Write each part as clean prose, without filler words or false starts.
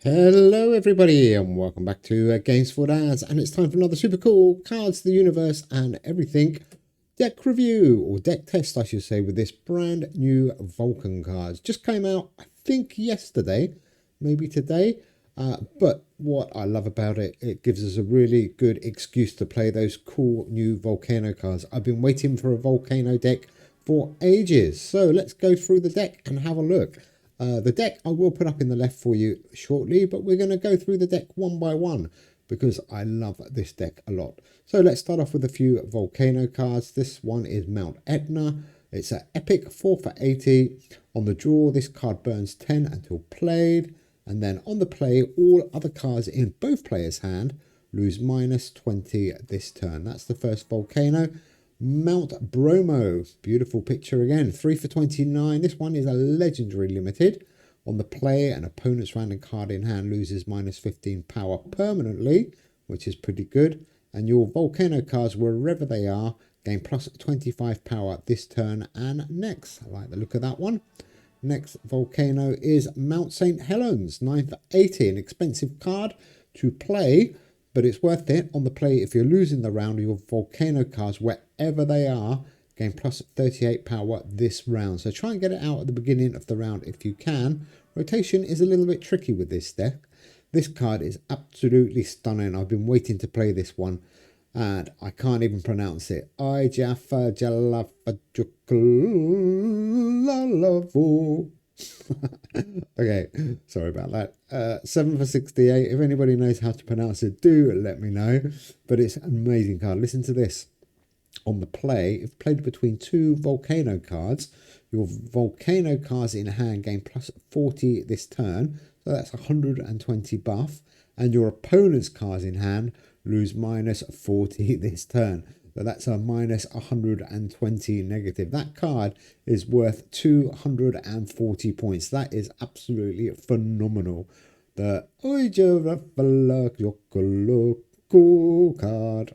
Hello everybody and welcome back to Games for Dads, and it's time for another super cool Cards, the Universe and Everything deck review, or deck test I should say, with this brand new Vulcan cards. Just came out I think yesterday, maybe today, but what I love about it, it gives us a really good excuse to play those cool new Volcano cards. I've been waiting for a Volcano deck for ages, so let's go through the deck and have a look. The deck I will put up in the left for you shortly, but we're going to go through the deck one by one because I love this deck a lot. So let's start off with a few Volcano cards. This one is Mount Etna. It's an epic 4 for 80. On the draw, this card burns 10 until played. And then on the play, all other cards in both players' hand lose minus 20 this turn. That's the first Volcano. Mount Bromo, beautiful picture again, 3 for 29. This one is a legendary limited. On the play, an opponent's random card in hand loses minus 15 power permanently, which is pretty good. And your Volcano cards, wherever they are, gain plus 25 power this turn and next. I like the look of that one. Next Volcano is Mount St. Helens, 9 for 80, an expensive card to play, but it's worth it. On the play, if you're losing the round, your Volcano cards, wherever they are, gain plus 38 power this round. So try and get it out at the beginning of the round if you can. Rotation is a little bit tricky with this deck. This card is absolutely stunning. I've been waiting to play this one, and I can't even pronounce it. I Jaffa Jalafa Jukulalavu. Okay, sorry about that. 7 for 68. If anybody knows how to pronounce it, do let me know. But it's an amazing card. Listen to this. On the play, if played between two Volcano cards, your Volcano cards in hand gain plus 40 this turn. So that's 120 buff. And your opponent's cards in hand lose minus 40 this turn. So that's a minus 120 negative. That card is worth 240 points. That is absolutely phenomenal. The card.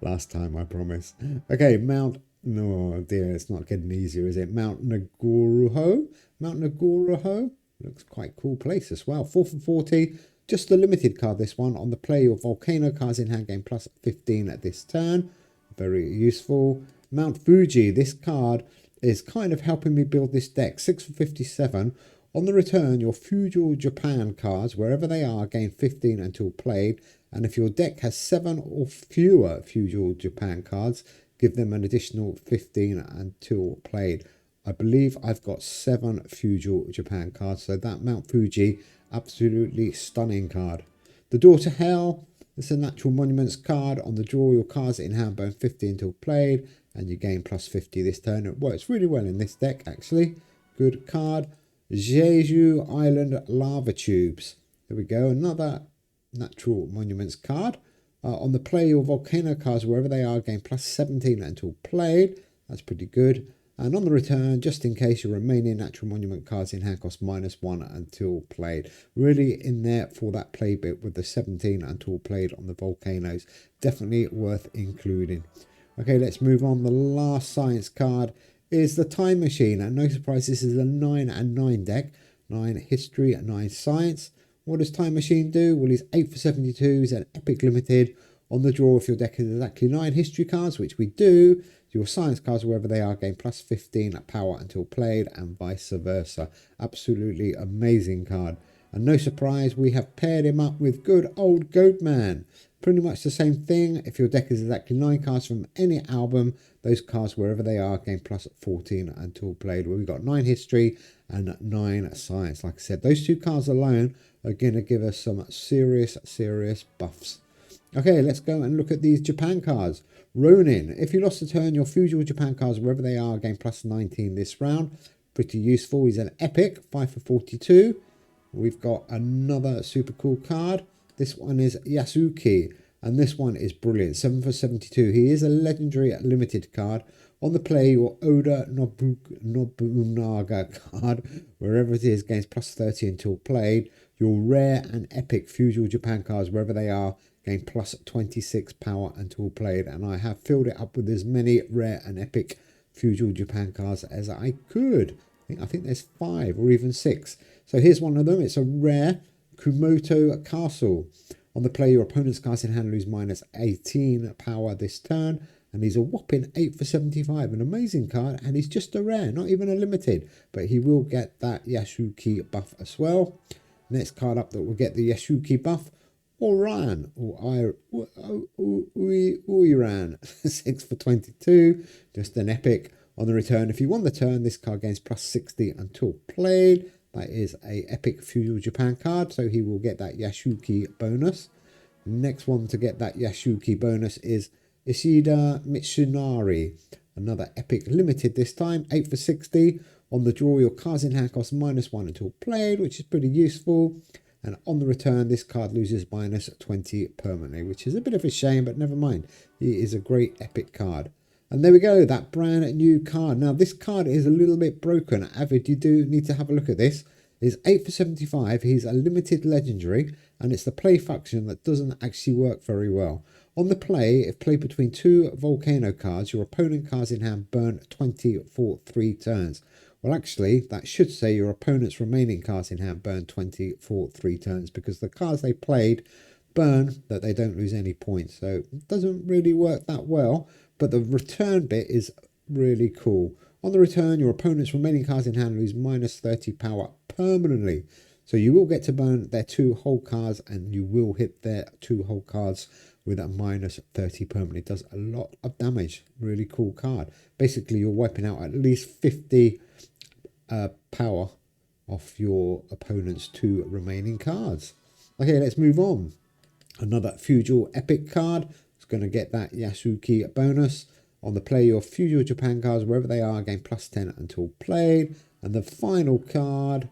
Last time, I promise. Okay, Mount... No, dear, it's not getting easier, is it? Mount Naguruho. Mount Naguruho. Looks quite cool place as well. 4 for 40. Just a limited card, this one. On the play, your Volcano cards in hand gain plus 15 at this turn. Very useful. Mount Fuji. This card is kind of helping me build this deck. 6 for 57. On the return, your Feudal Japan cards, wherever they are, gain 15 until played. And if your deck has 7 or fewer Feudal Japan cards, give them an additional 15 until played. I believe I've got 7 Feudal Japan cards, so that Mount Fuji, absolutely stunning card. The Door to Hell, it's a natural monuments card. On the draw, your cards in hand burn 50 until played, and you gain plus 50 this turn. It works really well in this deck, actually. Good card. Jeju Island Lava Tubes. There we go, another natural monuments card. On the play, your Volcano cards, wherever they are, gain plus 17 until played. That's pretty good. And on the return, just in case, your remaining natural monument cards in hand cost -1 until played. Really in there for that play bit with the 17 until played on the Volcanoes. Definitely worth including. Okay, let's move on. The last science card is the Time Machine. And no surprise, this is a 9 and 9 deck. 9 history and 9 science. What does Time Machine do? Well, he's 8 for 72. He's an epic limited. On the draw, if your deck has exactly 9 history cards, which we do, your science cards, wherever they are, gain plus 15 power until played, and vice versa. Absolutely amazing card. And no surprise, we have paired him up with good old Goatman. Pretty much the same thing. If your deck is exactly 9 cards from any album, those cards, wherever they are, gain plus 14 until played. Well, we've got 9 history and 9 science. Like I said, those 2 cards alone are going to give us some serious buffs. Okay, let's go and look at these Japan cards. Ronin, if you lost a turn, your Feudal Japan cards, wherever they are, gain plus 19 this round. Pretty useful. He's an epic, 5 for 42. We've got another super cool card. This one is Yasuki, and this one is brilliant, 7 for 72. He is a legendary limited card. On the play, your Oda Nobunaga card, wherever it is, gains plus 30 until played. Your rare and epic Feudal Japan cards, wherever they are, gain plus 26 power until played. And I have filled it up with as many rare and epic Feudal Japan cards as I could. I think there's 5 or even 6. So here's one of them. It's a rare Kumoto Castle. On the play, your opponent's cards in hand lose -18 power this turn. And he's a whopping 8 for 75. An amazing card. And he's just a rare, not even a limited. But he will get that Yasuki buff as well. Next card up that will get the Yasuki buff. Oran. Oiran. 6 for 22. Just an epic. On the return, if you won the turn, this card gains +60 until played. That is a epic Feudal Japan card. So he will get that Yasuki bonus. Next one to get that Yasuki bonus is Ishida Mitsunari, another epic limited this time, 8 for 60. On the draw, your cards in hand cost -1 until played, which is pretty useful. And on the return, this card loses -20 permanently, which is a bit of a shame, but never mind. It is a great epic card. And there we go, that brand new card. Now, this card is a little bit broken. Avid, you do need to have a look at this. It's 8 for 75. He's a limited legendary, and it's the play function that doesn't actually work very well. On the play, if played between 2 Volcano cards, your opponent cards in hand burn 20 for 3 turns. Well, actually, that should say your opponent's remaining cards in hand burn 20 for 3 turns, because the cards they played burn that they don't lose any points. So it doesn't really work that well, but the return bit is really cool. On the return, your opponent's remaining cards in hand lose -30 power permanently. So you will get to burn their 2 whole cards, and you will hit their 2 whole cards with a -30 permanently. It does a lot of damage. Really cool card. Basically, you're wiping out at least 50 power off your opponent's 2 remaining cards. Okay, let's move on. Another Feudal epic card. It's going to get that Yasuki bonus. On the play, your Feudal Japan cards, wherever they are, gain +10 until played. And the final card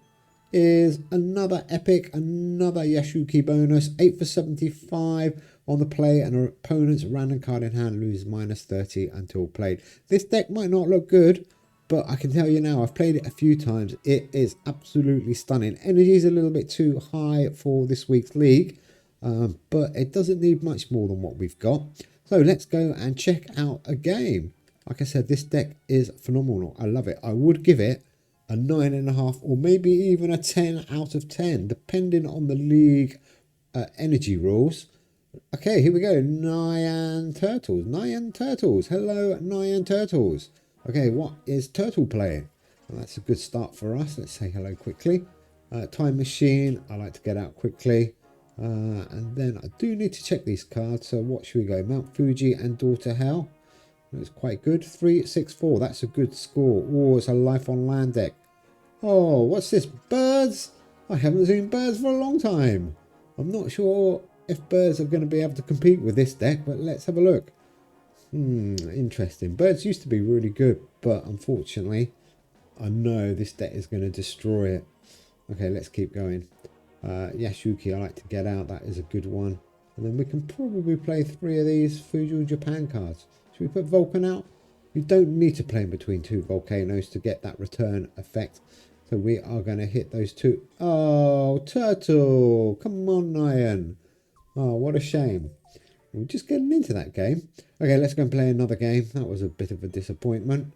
is another epic, another Yasuki bonus, 8 for 75. On the play, and an opponent's random card in hand loses -30 until played. This deck might not look good, but I can tell you now, I've played it a few times. It is absolutely stunning. Energy is a little bit too high for this week's league, but it doesn't need much more than what we've got. So let's go and check out a game. Like I said, this deck is phenomenal. I love it. I would give it a 9.5 or maybe even a 10 out of 10, depending on the league energy rules. Okay, here we go. Nyan Turtles. Nyan Turtles. Hello, Nyan Turtles. Okay, what is Turtle playing? Well, that's a good start for us. Let's say hello quickly. Time Machine. I like to get out quickly. And then I do need to check these cards. So what should we go? Mount Fuji and Daughter Hell. That's quite good. 3-6-4. That's a good score. Oh, it's a Life on Land deck. Oh, what's this? Birds? I haven't seen birds for a long time. I'm not sure if birds are going to be able to compete with this deck, but let's have a look. Interesting. Birds used to be really good, but unfortunately, I know this deck is going to destroy it. Okay, let's keep going. Yasuki, I like to get out. That is a good one. And then we can probably play 3 of these Feudal Japan cards. Should we put Vulcan out? You don't need to play in between 2 volcanoes to get that return effect. So we are going to hit those 2. Oh, Turtle! Come on, Nyan. Oh, what a shame. We're just getting into that game. Okay, let's go and play another game. That was a bit of a disappointment.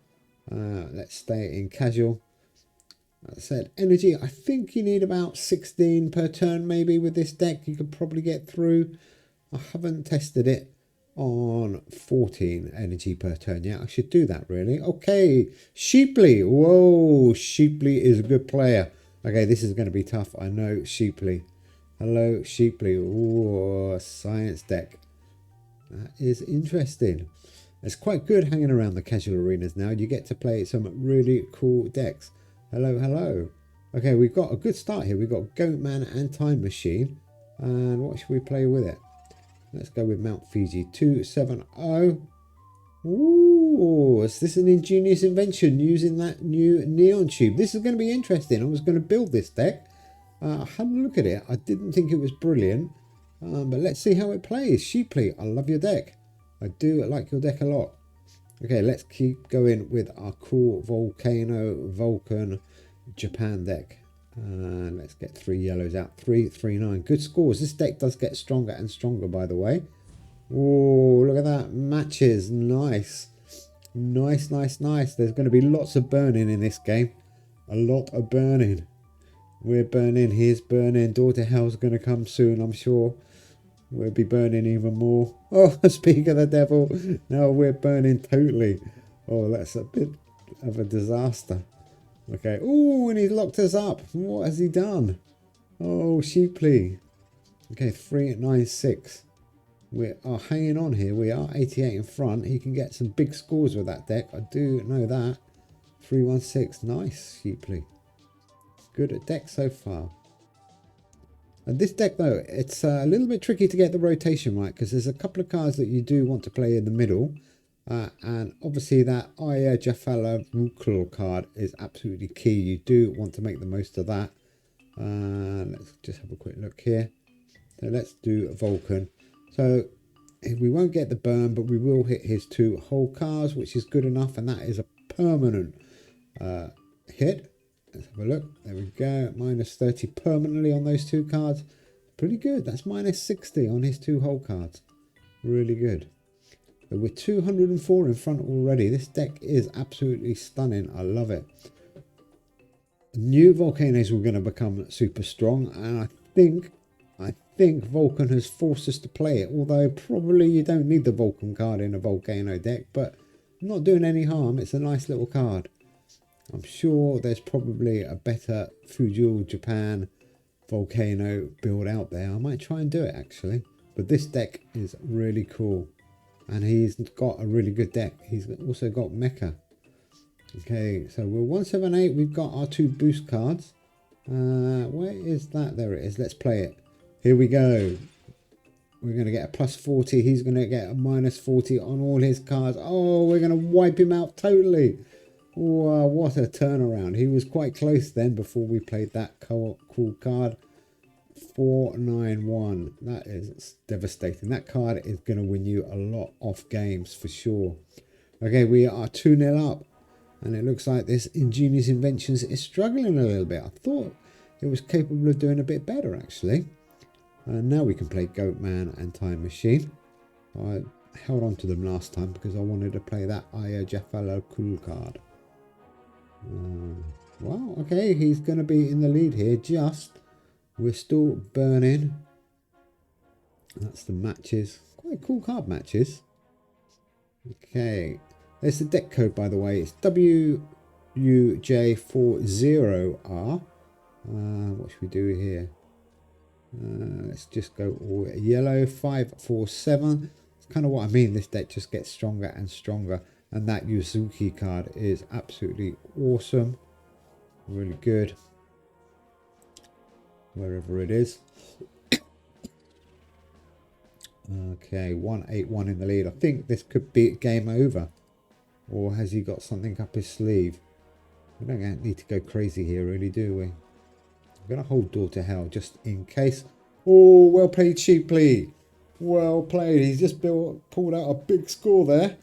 Let's stay in casual. As I said, energy, I think you need about 16 per turn maybe with this deck. You could probably get through. I haven't tested it on 14 energy per turn yet. I should do that really. Okay, Sheepley. Whoa, Sheepley is a good player. Okay, this is going to be tough. I know Sheepley. Hello, Sheepley. Oh, science deck. That is interesting. It's quite good hanging around the casual arenas now. You get to play some really cool decks. Hello, hello. Okay, we've got a good start here. We've got Goatman and Time Machine. And what should we play with it? Let's go with Mount Fiji 270. Ooh, is this an ingenious invention using that new neon tube? This is going to be interesting. I was going to build this deck. I had a look at it. I didn't think it was brilliant. But let's see how it plays. Sheepley, I love your deck. I do like your deck a lot. Okay, let's keep going with our cool Volcano Vulcan Japan deck. Let's get 3 yellows out. 3, 3, 9. Good scores. This deck does get stronger and stronger, by the way. Oh, look at that. Matches. Nice. Nice, nice, nice. There's going to be lots of burning in this game. A lot of burning. We're burning. He's burning. Door to Hell's going to come soon, I'm sure. We'll be burning even more. Oh, speak of the devil. No, we're burning totally. Oh, that's a bit of a disaster. Okay. Oh, and he's locked us up. What has he done? Oh, Sheepley. Okay, 3-9-6. We are hanging on here. We are 88 in front. He can get some big scores with that deck. I do know that. 3-1-6. Nice, Sheepley. Good at deck so far. And this deck, though, it's a little bit tricky to get the rotation right because there's a couple of cards that you do want to play in the middle. And obviously that Aya Jafala Vulcan card is absolutely key. You do want to make the most of that. Let's just have a quick look here. So let's do Vulcan. So we won't get the burn, but we will hit his 2 whole cards, which is good enough. And that is a permanent hit. Let's have a look. There we go. -30 permanently on those 2 cards. Pretty good. That's -60 on his 2 whole cards. Really good. So we're 204 in front already. This deck is absolutely stunning. I love it. New volcanoes were going to become super strong, and I think Vulcan has forced us to play it. Although probably you don't need the Vulcan card in a volcano deck, but not doing any harm. It's a nice little card. I'm sure there's probably a better Feudal Japan volcano build out there. I might try and do it actually. But this deck is really cool. And he's got a really good deck. He's also got Mecha. Okay, so we're 178. We've got our 2 boost cards. Where is that? There it is. Let's play it. Here we go. We're going to get a +40. He's going to get a -40 on all his cards. Oh, we're going to wipe him out totally. Wow, what a turnaround. He was quite close then before we played that cool card. 4-9-1. That is devastating. That card is going to win you a lot of games for sure. Okay, we are 2-0 up. And it looks like this Ingenious Inventions is struggling a little bit. I thought it was capable of doing a bit better actually. And now we can play Goatman and Time Machine. I held on to them last time because I wanted to play that Aya Jafala cool card. Well, okay, he's going to be in the lead here. We're still burning. That's the matches. Quite cool card matches. Okay, there's the deck code, by the way. It's WUJ40R. What should we do here? Let's just go all yellow. 547. It's kind of what I mean. This deck just gets stronger and stronger. And that Yuzuki card is absolutely awesome. Really good. Wherever it is. Okay, 181 in the lead. I think this could be game over. Or has he got something up his sleeve? We don't need to go crazy here, really, do we? I'm going to hold Door to Hell just in case. Oh, well played, Sheepley. Well played. He's just pulled out a big score there.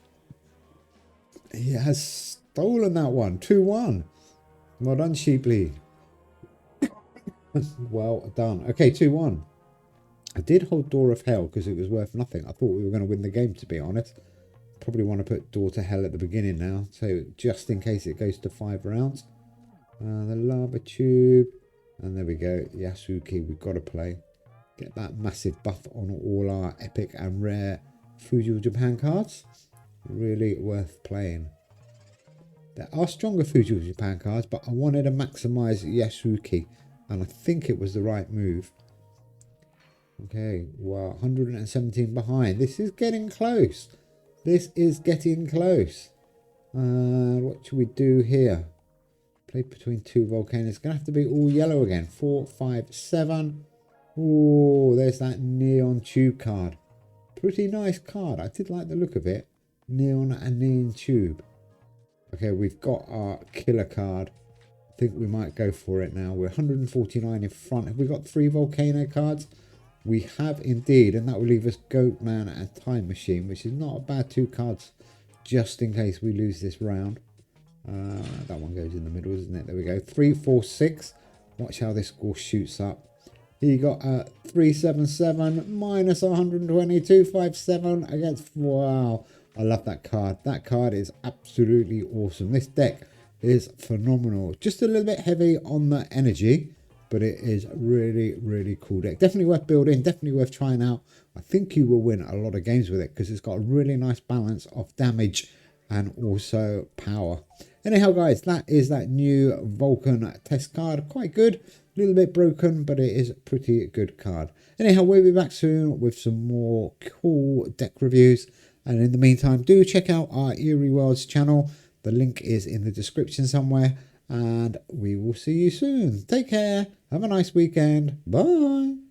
He has stolen that one. 2-1. Well done, Sheepley. Well done. Okay, 2-1. I did hold Door of Hell because it was worth nothing. I thought we were going to win the game, to be honest. Probably want to put Door to Hell at the beginning now. So just in case it goes to 5 rounds. The Lava Tube. And there we go. Yasuki, we've got to play. Get that massive buff on all our epic and rare Feudal Japan cards. Really worth playing. There are stronger Feudal Japan cards, but I wanted to maximize Yasuki, and I think it was the right move. Okay, well, 117 behind. This is getting close. This is getting close. What should we do here? Play between 2 volcanoes. It's going to have to be all yellow again. 4, 5, 7. Oh, there's that Neon Tube card. Pretty nice card. I did like the look of it. Neon and Neon Tube. Okay, we've got our killer card. I think we might go for it now. We're 149 in front. Have we got 3 volcano cards? We have indeed, and that will leave us Goatman and Time Machine, which is not a bad 2 cards, just in case we lose this round. That one goes in the middle, isn't it? There we go. 3, 4, 6. Watch how this score shoots up. He got a 377 minus 122, 57 against. Wow, I love that card. That card is absolutely awesome. This deck is phenomenal. Just a little bit heavy on the energy, but it is really, really cool deck. Definitely worth building, definitely worth trying out. I think you will win a lot of games with it because it's got a really nice balance of damage and also power. Anyhow, guys, that is that new Vulcan test card. Quite good, a little bit broken, but it is a pretty good card. Anyhow, we'll be back soon with some more cool deck reviews. And in the meantime, do check out our Eerie Worlds channel. The link is in the description somewhere. And we will see you soon. Take care. Have a nice weekend. Bye.